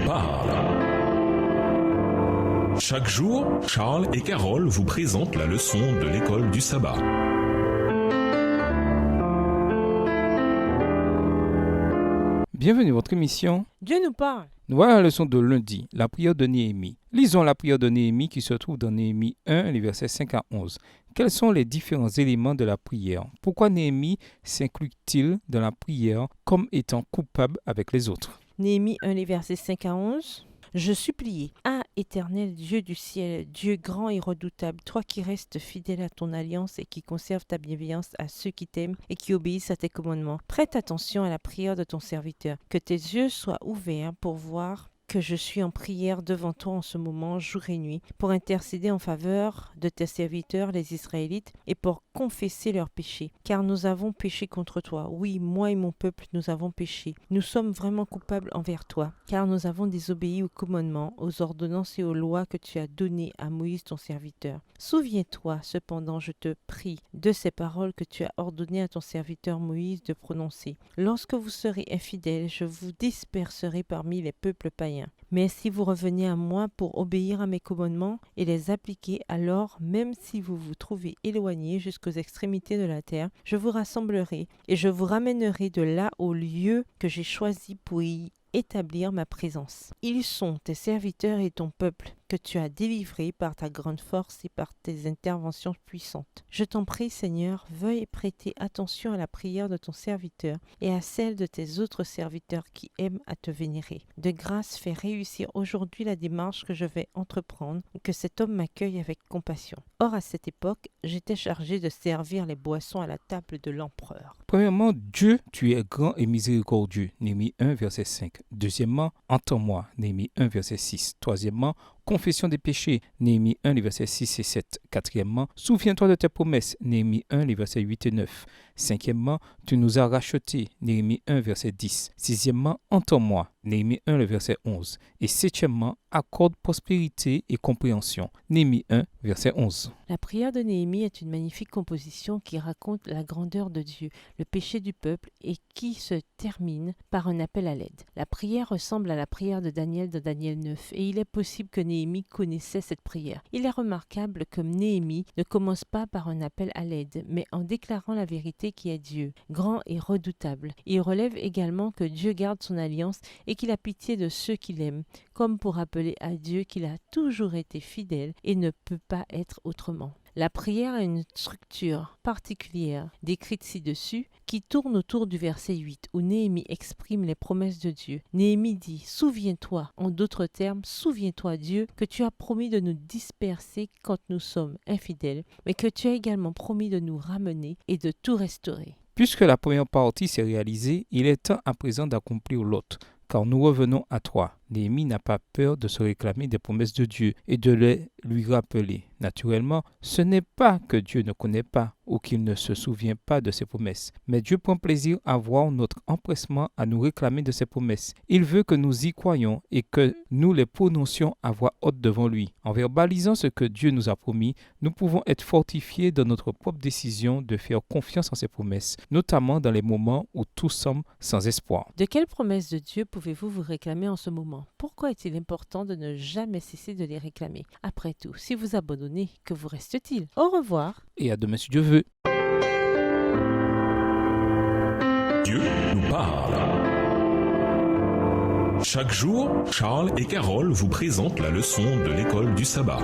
parle. Chaque jour, Charles et Carole vous présentent la leçon de l'école du sabbat. Bienvenue à votre émission. Dieu nous parle. Nous voilà la leçon de lundi, la prière de Néhémie. Lisons la prière de Néhémie qui se trouve dans Néhémie 1, les versets 5 à 11. Quels sont les différents éléments de la prière? Pourquoi Néhémie s'inclut-il dans la prière comme étant coupable avec les autres? Néhémie 1, les versets 5 à 11. Je suppliais, Ah, éternel Dieu du ciel, Dieu grand et redoutable, toi qui restes fidèle à ton alliance et qui conserves ta bienveillance à ceux qui t'aiment et qui obéissent à tes commandements. Prête attention à la prière de ton serviteur, que tes yeux soient ouverts pour voir que je suis en prière devant toi en ce moment, jour et nuit, pour intercéder en faveur de tes serviteurs, les Israélites, et pour confesser leurs péchés. Car nous avons péché contre toi. Oui, moi et mon peuple, nous avons péché. Nous sommes vraiment coupables envers toi, car nous avons désobéi aux commandements, aux ordonnances et aux lois que tu as données à Moïse ton serviteur. Souviens-toi, cependant, je te prie, de ces paroles que tu as ordonnées à ton serviteur Moïse de prononcer. Lorsque vous serez infidèles, je vous disperserai parmi les peuples païens. Mais si vous revenez à moi pour obéir à mes commandements et les appliquer, alors, même si vous vous trouvez éloignés jusqu'aux extrémités de la terre, je vous rassemblerai et je vous ramènerai de là au lieu que j'ai choisi pour y établir ma présence. Ils sont tes serviteurs et ton peuple, que tu as délivré par ta grande force et par tes interventions puissantes. Je t'en prie, Seigneur, veuille prêter attention à la prière de ton serviteur et à celle de tes autres serviteurs qui aiment à te vénérer. De grâce, fais réussir aujourd'hui la démarche que je vais entreprendre, que cet homme m'accueille avec compassion. Or, à cette époque, j'étais chargé de servir les boissons à la table de l'empereur. Premièrement, Dieu, tu es grand et miséricordieux. Néhémie 1, verset 5. Deuxièmement, entends-moi. Néhémie 1, verset 6. Troisièmement, confession des péchés. Néhémie 1, les versets 6 et 7. Quatrièmement, souviens-toi de tes promesses. Néhémie 1, les versets 8 et 9. Cinquièmement, tu nous as rachetés. Néhémie 1, verset 10. Sixièmement, entends-moi. Néhémie 1, le verset 11. Et septièmement, accorde prospérité et compréhension. Néhémie 1, verset 11. La prière de Néhémie est une magnifique composition qui raconte la grandeur de Dieu, le péché du peuple et qui se termine par un appel à l'aide. La prière ressemble à la prière de Daniel dans Daniel 9 et il est possible que Néhémie connaissait cette prière. Il est remarquable que Néhémie ne commence pas par un appel à l'aide, mais en déclarant la vérité qui est Dieu, grand et redoutable. Il relève également que Dieu garde son alliance et qu'il a pitié de ceux qu'il aime, comme pour rappeler à Dieu qu'il a toujours été fidèle et ne peut pas être autrement. La prière a une structure particulière, décrite ci-dessus, qui tourne autour du verset 8, où Néhémie exprime les promesses de Dieu. Néhémie dit « Souviens-toi », en d'autres termes, souviens-toi Dieu, que tu as promis de nous disperser quand nous sommes infidèles, mais que tu as également promis de nous ramener et de tout restaurer. Puisque la première partie s'est réalisée, il est temps à présent d'accomplir l'autre, car nous revenons à toi. Néhémie n'a pas peur de se réclamer des promesses de Dieu et de les lui rappeler. Naturellement, ce n'est pas que Dieu ne connaît pas ou qu'il ne se souvient pas de ses promesses, mais Dieu prend plaisir à voir notre empressement à nous réclamer de ses promesses. Il veut que nous y croyions et que nous les prononcions à voix haute devant lui. En verbalisant ce que Dieu nous a promis, nous pouvons être fortifiés dans notre propre décision de faire confiance en ses promesses, notamment dans les moments où tout semble sans espoir. De quelles promesses de Dieu pouvez-vous vous réclamer en ce moment? Pourquoi est-il important de ne jamais cesser de les réclamer? Après tout, si vous abandonnez, que vous reste-t-il? Au revoir. Et à demain si Dieu veut. Dieu nous parle. Chaque jour, Charles et Carole vous présentent la leçon de l'école du sabbat.